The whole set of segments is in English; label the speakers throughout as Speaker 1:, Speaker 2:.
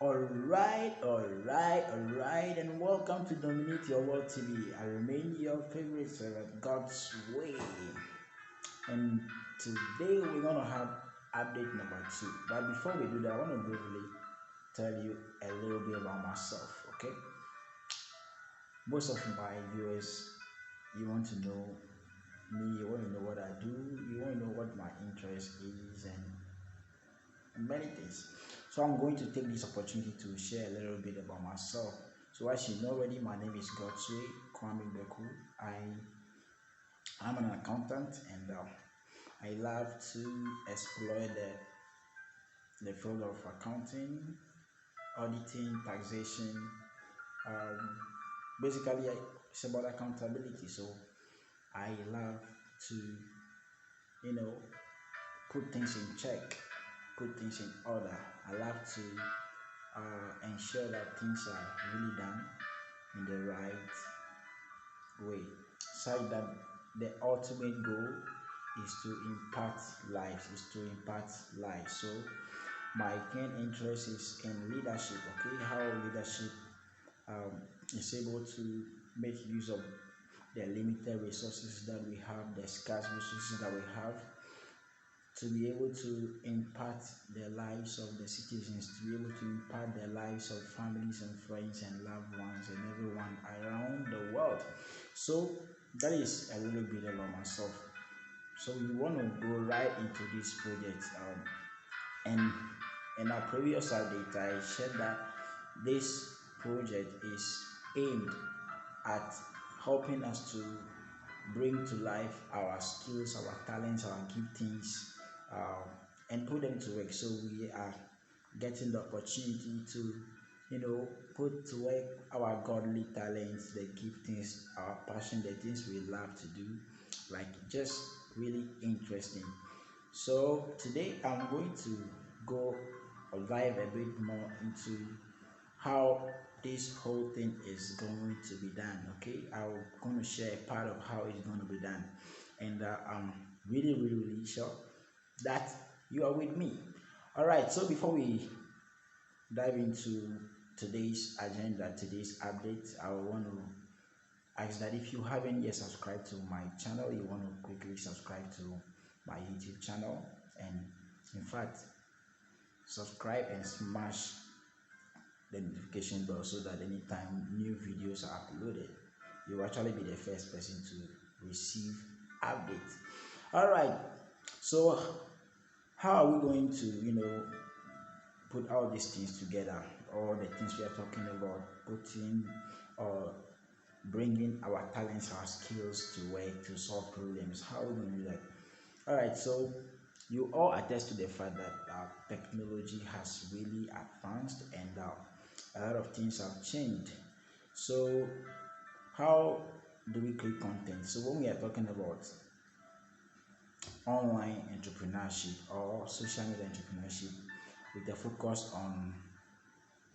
Speaker 1: Alright, and welcome to Dominate Your World TV. I remain your favorite servant, God's Way. And today we're gonna have update number two. But before we do that, I want to briefly tell you a little bit about myself. Okay, most of my viewers, you want to know me, you want to know what I do, you want to know what my interest is, and many things. So I'm going to take this opportunity to share a little bit about myself. So as you know already, my name is Godsway Kwame Beku. I'm an accountant, and I love to explore the field of accounting, auditing, taxation. Um, Basically, it's about accountability. So I love to, you know, put things in check, put things in order. I love to ensure that things are really done in the right way, such that the ultimate goal is to impart lives, So my keen interest is in leadership, okay, how leadership is able to make use of the limited resources that we have, the scarce resources that we have, to be able to impact the lives of the citizens, to be able to impact the lives of families and friends and loved ones and everyone around the world. So that is a little bit about myself. So we want to go right into this project. And in our previous update, I shared that this project is aimed at helping us to bring to life our skills, our talents, our giftings, uh, and put them to work. So we are getting the opportunity to, put to work our godly talents, the giftings, our passion, the things we love to do, like just really interesting. So today I'm going to go dive a bit more into how this whole thing is going to be done. Okay, I'm going to share a part of how it's going to be done, and I'm really sure that you are with me. All right, so before we dive into today's agenda, today's update, I want to ask that if you haven't yet subscribed to my channel, you want to quickly subscribe to my YouTube channel, and in fact, subscribe and smash the notification bell so that anytime new videos are uploaded, you will actually be the first person to receive updates. All right, so how are we going to put all these things together, all the things we are talking about, putting or bringing our talents, our skills to work to solve problems? How are we going to do that? All right, so you all attest to the fact that technology has really advanced, and a lot of things have changed. So how do we create content? So when we are talking about online entrepreneurship or social media entrepreneurship, with a focus on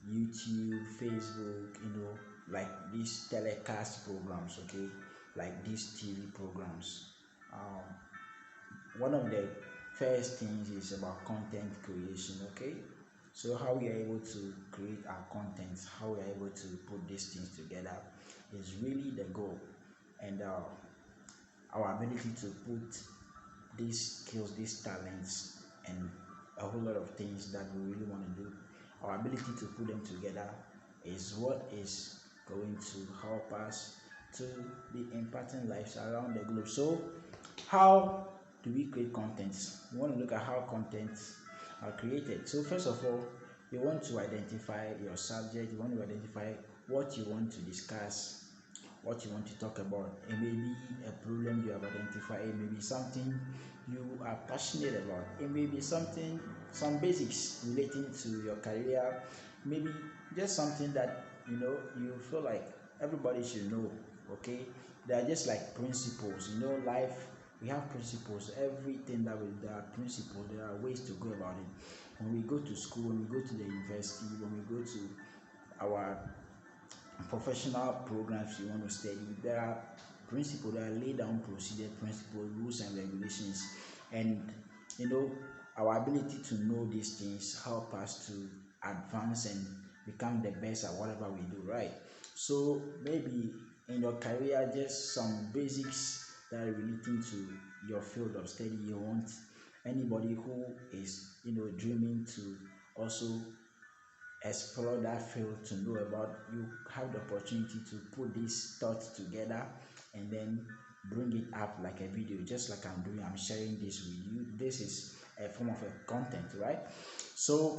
Speaker 1: YouTube, Facebook, like these telecast programs, okay, like these TV programs. Um, One of the first things is about content creation, okay? So how we are able to create our content, how we are able to put these things together is really the goal. And our ability to put these skills, these talents, and a whole lot of things that we really want to do, our ability to put them together is what is going to help us to be impacting lives around the globe. So how do we create content? We want to look at how content are created. So first of all, you want to identify your subject, you want to identify what you want to discuss, what you want to talk about. It may be a problem you have identified, it may be something you are passionate about, it may be some basics relating to your career, maybe just something that you feel like everybody should know. Okay, they are just like principles. Life, we have principles. Everything that we there are principles, there are ways to go about it. When we go to school, when we go to the university, when we go to our professional programs you want to study, there are principles, there are laid down procedure, principles, rules and regulations. And our ability to know these things help us to advance and become the best at whatever we do, right? So maybe in your career, just some basics that are relating to your field of study. You want anybody who is, dreaming to also explore that field to know about, you have the opportunity to put these thoughts together and then bring it up like a video, just like I'm doing. I'm sharing this with you. This is a form of a content, right? So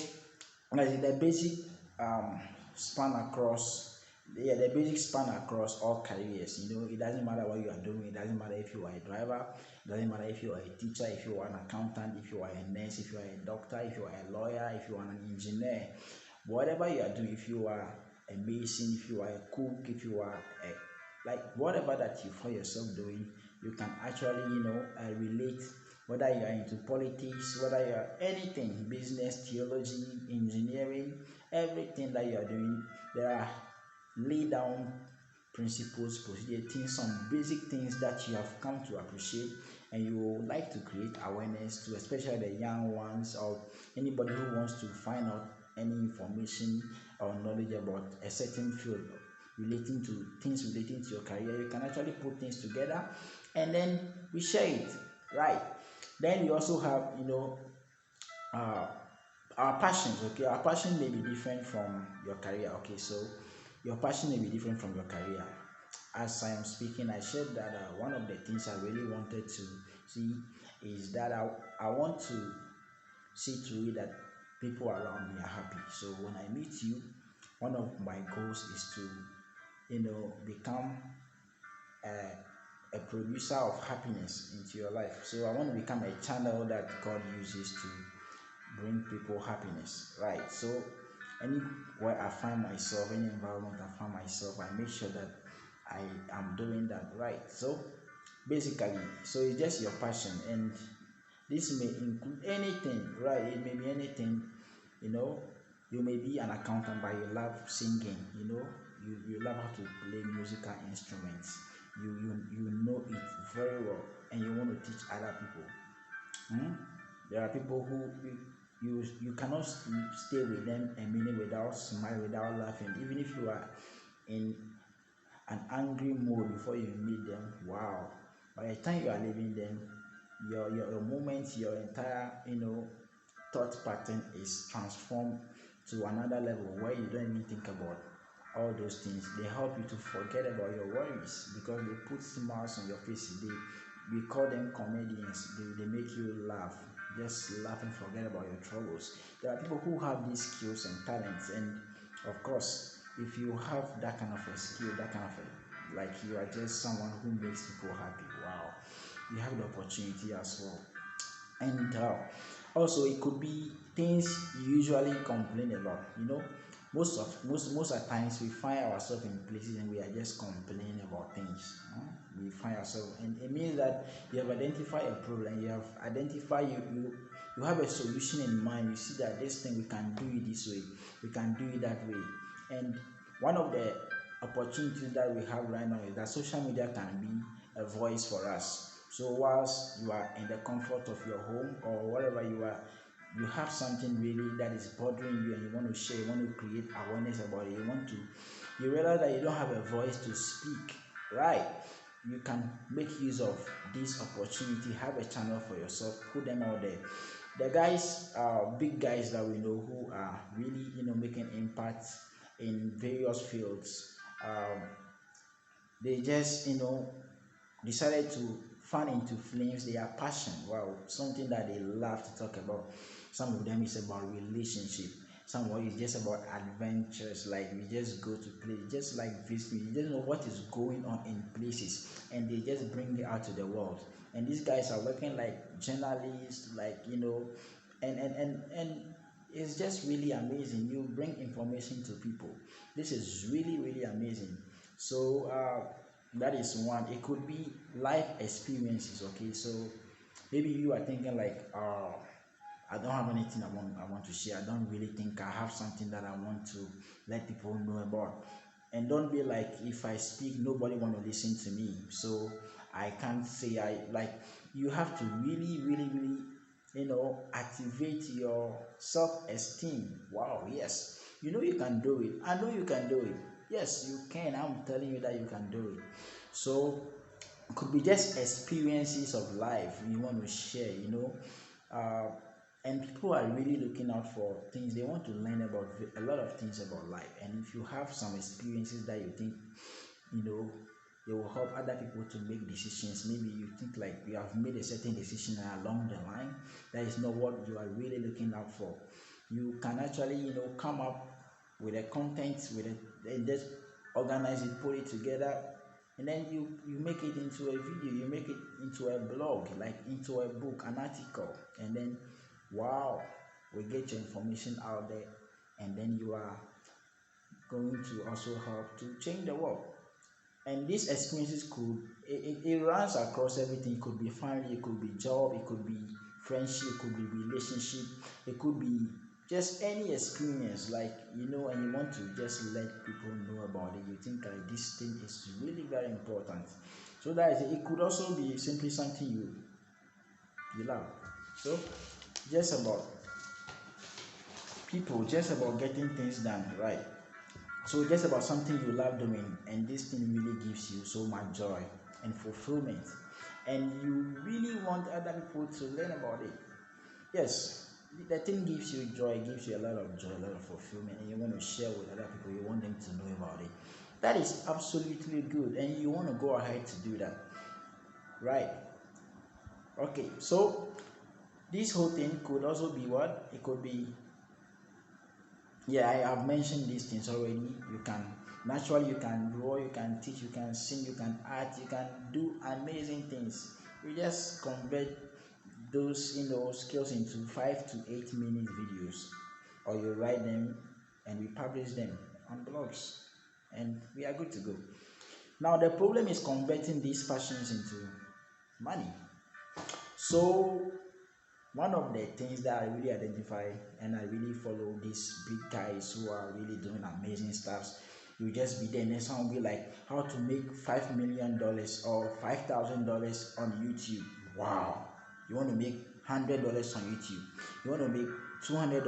Speaker 1: like the basic um span across yeah, the basic span across all careers. It doesn't matter what you are doing. It doesn't matter if you are a driver, it doesn't matter if you are a teacher, if you are an accountant, if you are a nurse, if you are a doctor, if you are a lawyer, if you are an engineer. Whatever you are doing, if you are a mason, if you are a cook, if you are a, like, whatever that you find yourself doing, you can actually relate, whether you are into politics, whether you are anything, business, theology, engineering, everything that you are doing. There are lay down principles, procedure, things, some basic things that you have come to appreciate, and you would like to create awareness to, especially the young ones, or anybody who wants to find out any information or knowledge about a certain field relating to things relating to your career. You can actually put things together and then we share it, right? Then we also have, uh, our passions. Okay, our passion may be different from your career. Okay, so your passion may be different from your career. As I am speaking, I shared that one of the things I really wanted to see is that I want to see to it that people around me are happy. So when I meet you, one of my goals is to, become a producer of happiness into your life. So I want to become a channel that God uses to bring people happiness, right? So anywhere I find myself, any environment I find myself, I make sure that I am doing that, right? So basically, so it's just your passion, and this may include anything, right? It may be anything. you know you may be an accountant but you love singing. You love how to play musical instruments. You know it very well, and you want to teach other people. Hmm? There are people who you cannot stay with them a minute without smiling, without laughing, even if you are in an angry mood before you meet them. Wow! By the time you are leaving them, your moments, your entire thought pattern is transformed to another level where you don't even think about all those things. They help you to forget about your worries because they put smiles on your face. We call them comedians. They make you laugh. Just laugh and forget about your troubles. There are people who have these skills and talents, and of course, if you have that kind of a skill, that kind of a, like, you are just someone who makes people happy. Wow, you have the opportunity as well. And also, it could be things you usually complain about. Most of the times we find ourselves in places and we are just complaining about things. We find ourselves, and it means that you have identified a problem. You have identified, you have a solution in mind. You see that this thing, we can do it this way, we can do it that way. And one of the opportunities that we have right now is that social media can be a voice for us. So whilst you are in the comfort of your home or wherever you are, you have something really that is bothering you and you want to share, you want to create awareness about it, you realize that you don't have a voice to speak, right? You can make use of this opportunity, have a channel for yourself, put them out there. The guys, big guys that we know who are really, making impact in various fields, they just, decided to fan into flames their passion. Wow, something that they love to talk about. Some of them is about relationship. Some of it is just about adventures. Like, we just go to play, just like visiting. You just know what is going on in places, and they just bring it out to the world. And these guys are working like journalists, like, and it's just really amazing. You bring information to people. This is really, really amazing. So that is one. It could be life experiences. Okay, so maybe you are thinking like, I don't have anything I want to share. I don't really think I have something that I want to let people know about. And don't be like, if I speak, nobody want to listen to me, so I can't say. I like, you have to really, really, really activate your self-esteem. Wow, yes, you can do it. I know you can do it. Yes, you can. I'm telling you that you can do it. So it could be just experiences of life you want to share, uh, and people are really looking out for things. They want to learn about a lot of things about life, and if you have some experiences that you think, you know they will help other people to make decisions. Maybe you think like you have made a certain decision along the line that is not what you are really looking out for. You can actually come up with a content, and just organize it, put it together, and then you make it into a video, you make it into a blog, like into a book, an article, and then wow, we get your information out there, and then you are going to also help to change the world. And these experiences it runs across everything. It could be family, it could be job, it could be friendship, it could be relationship, it could be just any experience, like and you want to just let people know about it. You think like this thing is really very important. So that is it. It could also be simply something you love. So just about people, just about getting things done right. So just about something you love doing, and this thing really gives you so much joy and fulfillment, and you really want other people to learn about it. Yes, the thing gives you joy, gives you a lot of joy, a lot of fulfillment, and you want to share with other people. You want them to know about it. That is absolutely good, and you want to go ahead to do that, right? Okay, so this whole thing could also be what? It could be, yeah, I have mentioned these things already. You can naturally, you can draw, you can teach, you can sing, you can act, you can do amazing things. You just convert those skills into 5 to 8 minute videos, or you write them and we publish them on blogs, and we are good to go. Now the problem is converting these passions into money. So one of the things that I really identify, and I really follow these big guys who are really doing amazing stuff. You just be there, next one will be like how to make $5 million or $5,000 on YouTube. Wow! You want to make $100 on YouTube? You want to make $200,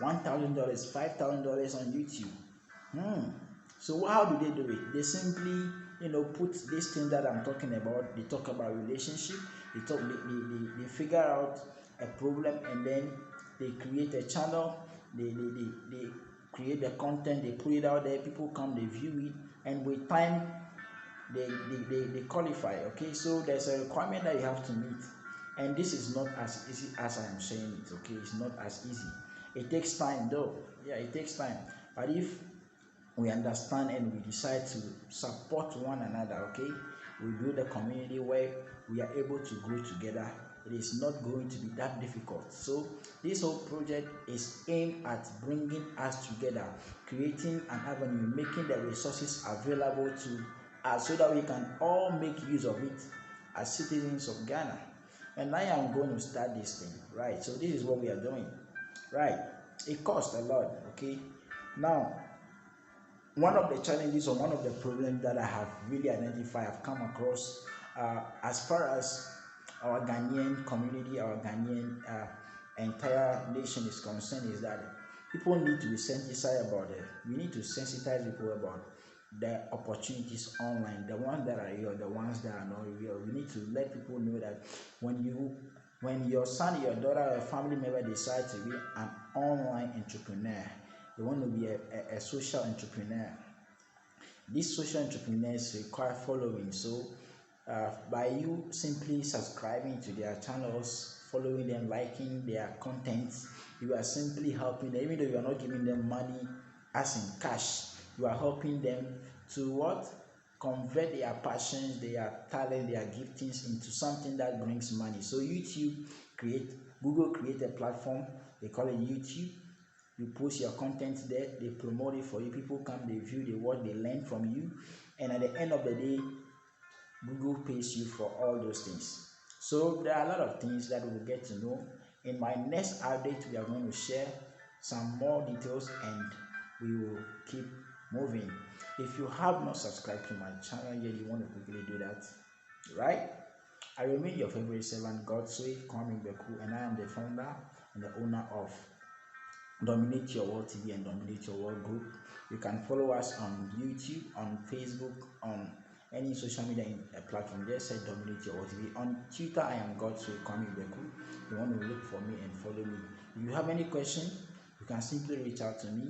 Speaker 1: $1,000, $5,000 on YouTube? So how do they do it? They simply, put this thing that I'm talking about. They talk about relationship. They figure out a problem, and then they create a channel. They create the content. They put it out there. People come, they view it, and with time, they qualify. Okay, so there's a requirement that you have to meet, and this is not as easy as I am saying it. Okay, it's not as easy. It takes time, though. Yeah, it takes time. But if we understand and we decide to support one another, okay, we build a community where we are able to grow together, it is not going to be that difficult. So this whole project is aimed at bringing us together, creating an avenue, making the resources available to us so that we can all make use of it as citizens of Ghana. And I am going to start this thing, right? So this is what we are doing, right? It costs a lot, okay? Now, one of the challenges or one of the problems that I have really identified, I've come across, as far as our Ghanaian community, our Ghanaian entire nation is concerned, is that people need to be sensitized about it. We need to sensitize people about the opportunities online, the ones that are real, the ones that are not real. We need to let people know that when your son, your daughter, or family member decide to be an online entrepreneur, they want to be a social entrepreneur. These social entrepreneurs require following. So by you simply subscribing to their channels, following them, liking their contents, you are simply helping them. Even though you are not giving them money as in cash, you are helping them to what? Convert their passions, their talent, their giftings into something that brings money. So Google create a platform, they call it YouTube. You post your content there, they promote it for you. People come, they view, they watch, they learn from you, and at the end of the day, Google pays you for all those things. So there are a lot of things that we'll get to know. In my next update, we are going to share some more details, and we will keep moving. If you have not subscribed to my channel yet, you want to quickly do that, right? I remain your favorite servant, Godswill Kwame Beku, and I am the founder and the owner of Dominate Your World TV and Dominate Your World Group. You can follow us on YouTube, on Facebook, on any social media platform. Just say Dominate Your World TV. On Twitter, I am Godswill Kwame Beku. You want to look for me and follow me. If you have any question, you can simply reach out to me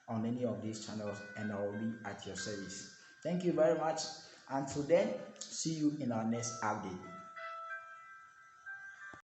Speaker 1: on any of these channels and I will be at your service. Thank you very much. Until then, see you in our next update.